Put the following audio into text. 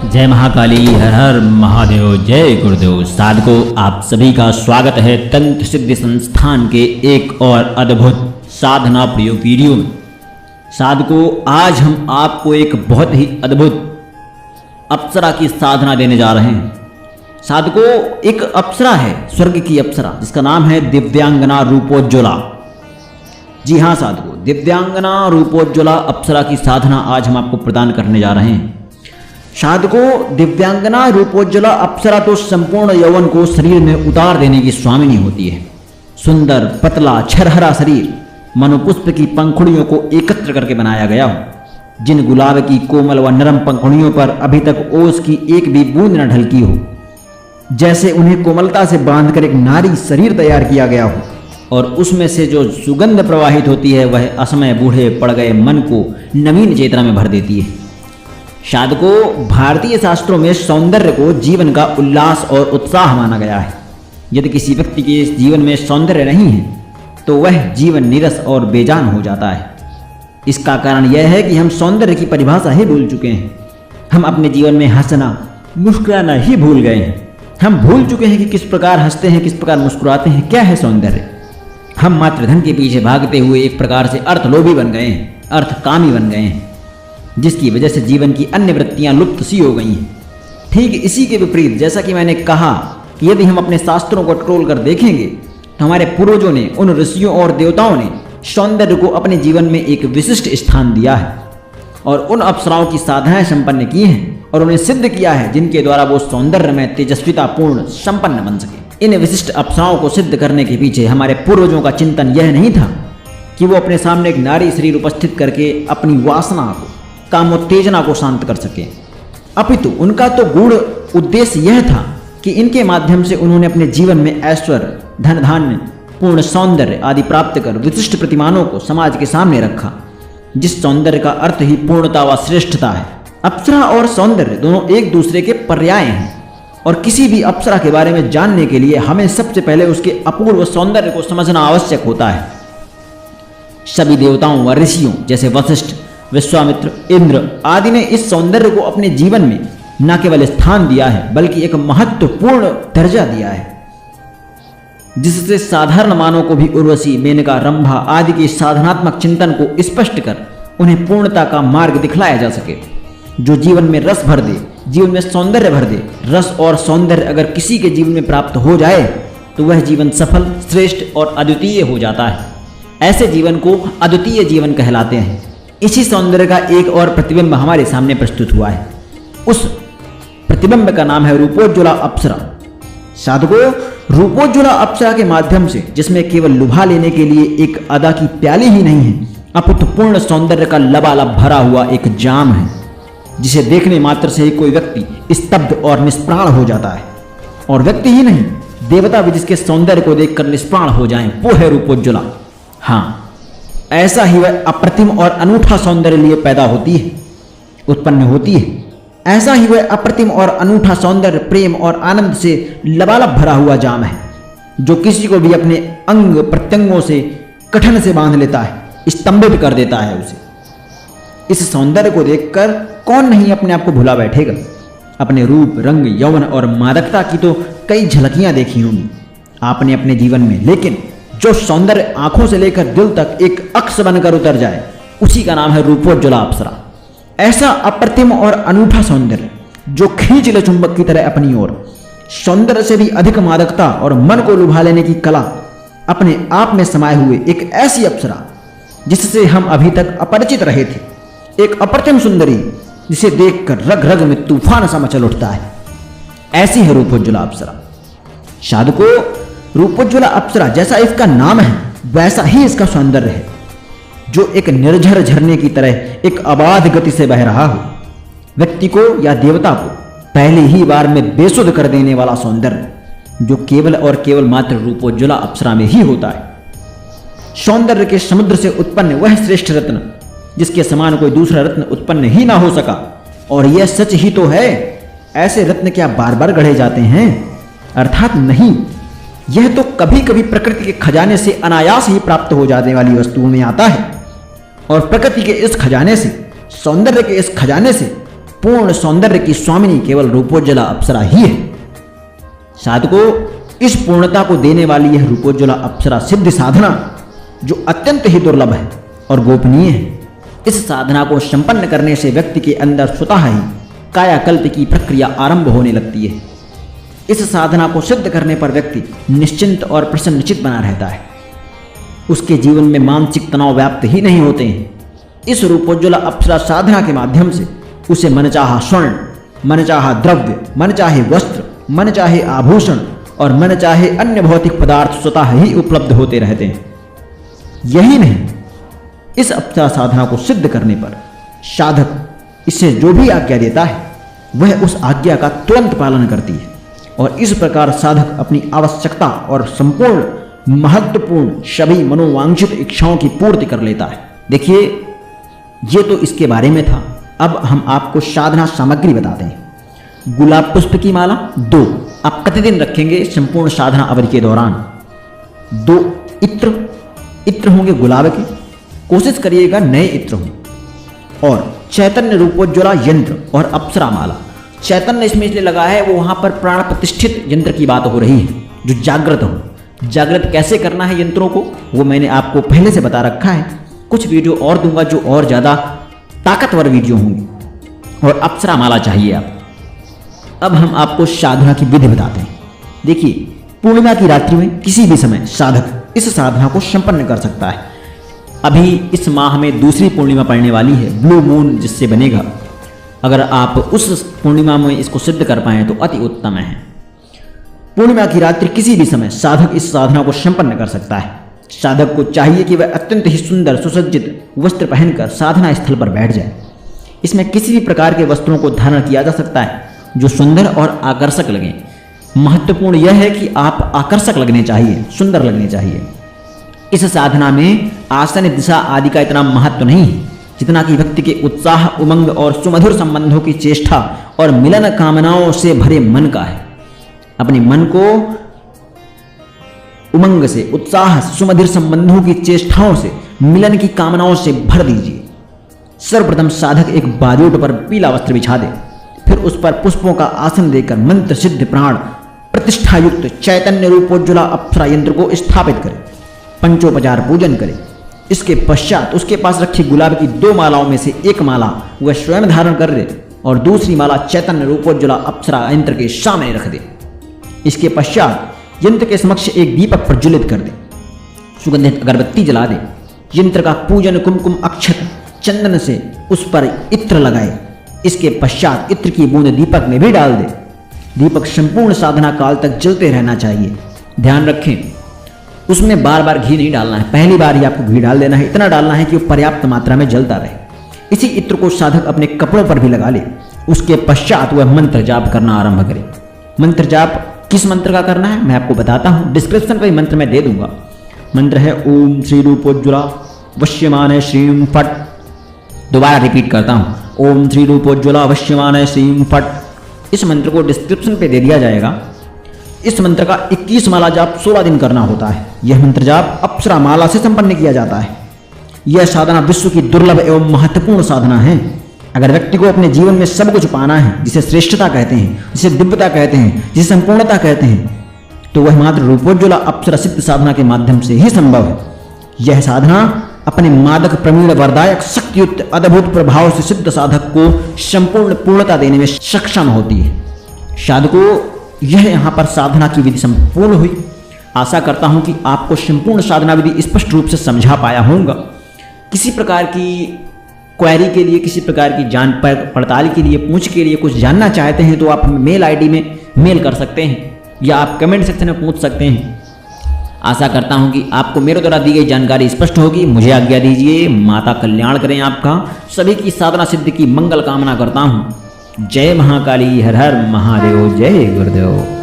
जय महाकाली, हर हर महादेव, जय गुरुदेव। साधकों, आप सभी का स्वागत है तंत्र सिद्धि संस्थान के एक और अद्भुत साधना प्रयोग वीडियो में। साधकों, आज हम आपको एक बहुत ही अद्भुत अप्सरा की साधना देने जा रहे हैं। साधकों, एक अप्सरा है, स्वर्ग की अप्सरा, जिसका नाम है दिव्यांगना रूपोज्ज्वला। जी हाँ साधकों, दिव्यांगना रूपोज्ज्वला अप्सरा की साधना आज हम आपको प्रदान करने जा रहे हैं। साधकों, दिव्यांगना रूपोज्ज्वला अप्सरा तो संपूर्ण यौवन को शरीर में उतार देने की स्वामिनी होती है। सुंदर, पतला, छरहरा शरीर मनोपुष्प की पंखुड़ियों को एकत्र करके बनाया गया हो। जिन गुलाब की कोमल व नरम पंखुड़ियों पर अभी तक ओस की एक भी बूंद न ढलकी हो, जैसे उन्हें कोमलता से बांधकर एक नारी शरीर तैयार किया गया हो, और उसमें से जो सुगंध प्रवाहित होती है वह असमय बूढ़े पड़ गए मन को नवीन चेतना में भर देती है। साधकों, भारतीय शास्त्रों में सौंदर्य को जीवन का उल्लास और उत्साह माना गया है। यदि किसी व्यक्ति के जीवन में सौंदर्य नहीं है तो वह जीवन नीरस और बेजान हो जाता है। इसका कारण यह है कि हम सौंदर्य की परिभाषा ही भूल चुके हैं। हम अपने जीवन में हंसना, मुस्कुराना ही भूल गए हैं। हम भूल चुके हैं कि किस प्रकार हंसते हैं, किस प्रकार मुस्कुराते हैं, क्या है सौंदर्य। हम मात्र धन के पीछे भागते हुए एक प्रकार से अर्थलोभी बन गए हैं, अर्थकामी बन गए हैं, जिसकी वजह से जीवन की अन्य वृत्तियां लुप्त सी हो गई हैं। ठीक इसी के विपरीत, जैसा कि मैंने कहा कि यदि हम अपने शास्त्रों को टटोल कर देखेंगे तो हमारे पूर्वजों ने, उन ऋषियों और देवताओं ने सौंदर्य को अपने जीवन में एक विशिष्ट स्थान दिया है और उन अप्सराओं की साधनाएं संपन्न की हैं और उन्हें सिद्ध किया है, जिनके द्वारा वो सौंदर्य में तेजस्वितापूर्ण संपन्न बन सके। इन विशिष्ट अप्सराओं को सिद्ध करने के पीछे हमारे पूर्वजों का चिंतन यह नहीं था कि वो अपने सामने एक नारी शरीर उपस्थित करके अपनी वासना को, कामोत्तेजना को शांत कर सके, अपितु उनका तो गूढ़ उद्देश्य यह था कि इनके माध्यम से उन्होंने अपने जीवन में ऐश्वर्य, धन धान्य, पूर्ण सौंदर्य आदि प्राप्त कर विशिष्ट प्रतिमानों को समाज के सामने रखा, जिस सौंदर्य का अर्थ ही पूर्णता व श्रेष्ठता है। अप्सरा और सौंदर्य दोनों एक दूसरे के पर्याय हैं और किसी भी अप्सरा के बारे में जानने के लिए हमें सबसे पहले उसके अपूर्व सौंदर्य को समझना आवश्यक होता है। सभी देवताओं व ऋषियों जैसे वशिष्ठ, विश्वामित्र, इंद्र आदि ने इस सौंदर्य को अपने जीवन में न केवल स्थान दिया है बल्कि एक महत्वपूर्ण दर्जा दिया है, जिससे साधारण मानव को भी उर्वशी, मेनका, रंभा आदि के साधनात्मक चिंतन को स्पष्ट कर उन्हें पूर्णता का मार्ग दिखलाया जा सके, जो जीवन में रस भर दे, जीवन में सौंदर्य भर दे। रस और सौंदर्य अगर किसी के जीवन में प्राप्त हो जाए तो वह जीवन सफल, श्रेष्ठ और अद्वितीय हो जाता है। ऐसे जीवन को अद्वितीय जीवन कहलाते हैं। इसी सौंदर्य का एक और प्रतिबिंब हमारे सामने प्रस्तुत हुआ है। उस प्रतिबिंब का नाम है रूपोज्ज्वला अप्सरा। साधकों, रूपोज्ज्वला अप्सरा के माध्यम से, जिसमें केवल लुभा लेने के लिए एक अदा की प्याली ही नहीं है, अपितु पूर्ण सौंदर्य का लबालब भरा हुआ एक जाम है, जिसे देखने मात्र से ही कोई व्यक्ति स्तब्ध और निष्प्राण हो जाता है। और व्यक्ति ही नहीं, देवता भी जिसके सौंदर्य को देखकर निष्प्राण हो जाएं, वो है रूपोज्ज्वला। हाँ, ऐसा ही वह अप्रतिम और अनूठा सौंदर्य लिए पैदा होती है, उत्पन्न होती है। ऐसा ही वह अप्रतिम और अनूठा सौंदर्य प्रेम और आनंद से लबालब भरा हुआ जाम है, जो किसी को भी अपने अंग प्रत्यंगों से कठन से बांध लेता है, स्तंभित कर देता है उसे। इस सौंदर्य को देखकर कौन नहीं अपने आप को भुला बैठेगा। अपने रूप, रंग, यौवन और मादकता की तो कई झलकियां देखी होंगी आपने अपने जीवन में, लेकिन जो सौंदर्य आंखों से लेकर दिल तक एक अक्ष बनकर उतर जाए, उसी का नाम है रूपोज्ज्वला अप्सरा। ऐसा अप्रतिम और अनूठा सौंदर्य जो खींच ले चुंबक की तरह अपनी ओर, सौंदर्य से भी अधिक मादकता और मन को लुभा लेने की कला अपने आप में समाये हुए एक ऐसी अप्सरा जिससे हम अभी तक अपरिचित रहे थे। एक अप्रतिम सुंदरी जिसे देखकर रग रग में तूफान सा मचल उठता है, ऐसी है रूपोज्ज्वला अप्सरा। साधकों, रूपोज्ज्वला अप्सरा जैसा इसका नाम है वैसा ही इसका सौंदर्य है, जो एक निर्झर झरने की तरह एक अबाध गति से बह रहा हो, व्यक्ति को या देवता को पहली ही बार में बेसुध कर देने वाला सौंदर्य, जो केवल और केवल मात्र रूपोज्ज्वला अप्सरा में ही होता है। सौंदर्य के समुद्र से उत्पन्न वह श्रेष्ठ रत्न जिसके समान कोई दूसरा रत्न उत्पन्न ही ना हो सका। और यह सच ही तो है। ऐसे रत्न क्या बार बार गढ़े जाते हैं? अर्थात नहीं, यह तो कभी कभी प्रकृति के खजाने से अनायास ही प्राप्त हो जाने वाली वस्तुओं में आता है। और प्रकृति के इस खजाने से, सौंदर्य के इस खजाने से पूर्ण सौंदर्य की स्वामिनी केवल रूपोज्ज्वला अप्सरा ही है। साधकों, इस पूर्णता को देने वाली यह रूपोज्ज्वला अप्सरा सिद्ध साधना जो अत्यंत ही दुर्लभ है और गोपनीय है, इस साधना को संपन्न करने से व्यक्ति के अंदर स्वतः ही कायाकल्प की प्रक्रिया आरंभ होने लगती है। इस साधना को सिद्ध करने पर व्यक्ति निश्चिंत और प्रसन्नचित्त बना रहता है। उसके जीवन में मानसिक तनाव व्याप्त ही नहीं होते हैं। इस रूपोज्ज्वला अप्सरा साधना के माध्यम से उसे मनचाहा स्वर्ण, मनचाहा द्रव्य, मनचाहे वस्त्र, मनचाहे आभूषण और मनचाहे अन्य भौतिक पदार्थ स्वतः ही उपलब्ध होते रहते हैं। यही नहीं, इस अप्सरा साधना को सिद्ध करने पर साधक इसे जो भी आज्ञा देता है वह उस आज्ञा का तुरंत पालन करती है और इस प्रकार साधक अपनी आवश्यकता और संपूर्ण महत्वपूर्ण सभी मनोवांछित इच्छाओं की पूर्ति कर लेता है। देखिए, ये तो इसके बारे में था। अब हम आपको साधना सामग्री बताते हैं। गुलाब पुष्प की माला 2 आप प्रतिदिन रखेंगे संपूर्ण साधना अवधि के दौरान। 2 इत्र होंगे गुलाब के, कोशिश करिएगा नए इत्र हों। और चैतन्य रूपोज्ज्वला यंत्र और अप्सरा माला। चैतन्य इसमें इसलिए लगा है, वो वहां पर प्राण प्रतिष्ठित यंत्र की बात हो रही है जो जागृत हो। जागृत कैसे करना है यंत्रों को, वो मैंने आपको पहले से बता रखा है। कुछ वीडियो और दूंगा जो और ज्यादा ताकतवर वीडियो होंगी। और अप्सरा माला चाहिए आप। अब हम आपको साधना की विधि बताते हैं। देखिए, पूर्णिमा की रात्रि में किसी भी समय साधक इस साधना को संपन्न कर सकता है। अभी इस माह में दूसरी पूर्णिमा पड़ने वाली है, ब्लू मून जिससे बनेगा। अगर आप उस पूर्णिमा में इसको सिद्ध कर पाएं तो अति उत्तम है। पूर्णिमा की रात्रि किसी भी समय साधक इस साधना को संपन्न कर सकता है। साधक को चाहिए कि वह अत्यंत ही सुंदर सुसज्जित वस्त्र पहनकर साधना स्थल पर बैठ जाए। इसमें किसी भी प्रकार के वस्त्रों को धारण किया जा सकता है जो सुंदर और आकर्षक लगे। महत्वपूर्ण यह है कि आप आकर्षक लगने चाहिए, सुंदर लगने चाहिए। इस साधना में आसन, दिशा आदि का इतना महत्व नहीं है जितना कि व्यक्ति के उत्साह, उमंग और सुमधुर संबंधों की चेष्टा और मिलन कामनाओं से भरे मन का है। अपने मन को उमंग से, उत्साह, सुमधुर संबंधों की चेष्टाओं से, मिलन की कामनाओं से भर दीजिए। सर्वप्रथम साधक एक बाजूट पर पीला वस्त्र बिछा दे, फिर उस पर पुष्पों का आसन देकर मंत्र सिद्ध प्राण प्रतिष्ठा युक्त चैतन्य रूपोज्ज्वला अप्सरा यंत्र को स्थापित करे, पंचोपचार पूजन करे। इसके पश्चात उसके पास रखी गुलाब की 2 मालाओं में से एक माला वह स्वयं धारण कर ले और दूसरी माला चैतन्य रूपोज्ज्वला अप्सरा यंत्र के सामने रख दे। इसके पश्चात यंत्र के समक्ष एक दीपक प्रज्वलित कर दे, सुगंधित अगरबत्ती जला दे। यंत्र का पूजन कुमकुम, अक्षत, चंदन से उस पर इत्र लगाए। इसके पश्चात इत्र की बूंद दीपक में भी डाल दे। दीपक संपूर्ण साधना काल तक जलते रहना चाहिए। ध्यान रखें, उसमें बार बार घी नहीं डालना है। पहली बार ही आपको घी डाल देना है, इतना डालना है कि वो पर्याप्त मात्रा में जलता रहे। इसी इत्र को साधक अपने कपड़ों पर भी लगा ले। उसके पश्चात वह मंत्र जाप करना आरंभ करे। मंत्र जाप किस मंत्र का करना है मैं आपको बताता हूँ, डिस्क्रिप्शन पर मंत्र मैं दे दूंगा। मंत्र है ओम श्री रूपोज्ज्वला वश्यमाने श्रीं फट। दोबारा रिपीट करता हूँ, ओम श्री रूपोज्ज्वला वश्यमाने श्रीं फट। इस मंत्र को डिस्क्रिप्शन पे दे दिया जाएगा। इस मंत्र का 21 माला जाप 16 दिन करना होता है। यह मंत्र जाप अप्सरा माला से संपन्न किया जाता है। यह साधना विश्व की दुर्लभ एवं महत्वपूर्ण साधना है। अगर व्यक्ति को अपने जीवन में सब कुछ पाना है, जिसे श्रेष्ठता कहते हैं, जिसे दिव्यता कहते हैं, जिसे संपूर्णता कहते हैं, तो वह मात्र रूपोज्ज्वला अप्सरा सिद्ध साधना के माध्यम से ही संभव है। यह साधना अपने मादक प्रवीण वरदायक शक्तियुक्त अद्भुत प्रभाव से सिद्ध साधक को संपूर्ण पूर्णता देने में सक्षम होती है। साधकों, यह यहाँ पर साधना की विधि संपूर्ण हुई। आशा करता हूँ कि आपको संपूर्ण साधना विधि स्पष्ट रूप से समझा पाया होगा। किसी प्रकार की क्वेरी के लिए, किसी प्रकार की जांच पड़ताल के लिए, पूछ के लिए कुछ जानना चाहते हैं तो आप मेल आईडी में मेल कर सकते हैं या आप कमेंट सेक्शन में पूछ सकते हैं। आशा करता हूं कि आपको मेरे द्वारा दी गई जानकारी स्पष्ट होगी। मुझे आज्ञा दीजिए। माता कल्याण करें आपका। सभी की साधना सिद्धि की मंगल कामना करता हूं। जय महाकाली, हर हर महादेव, जय गुरुदेव।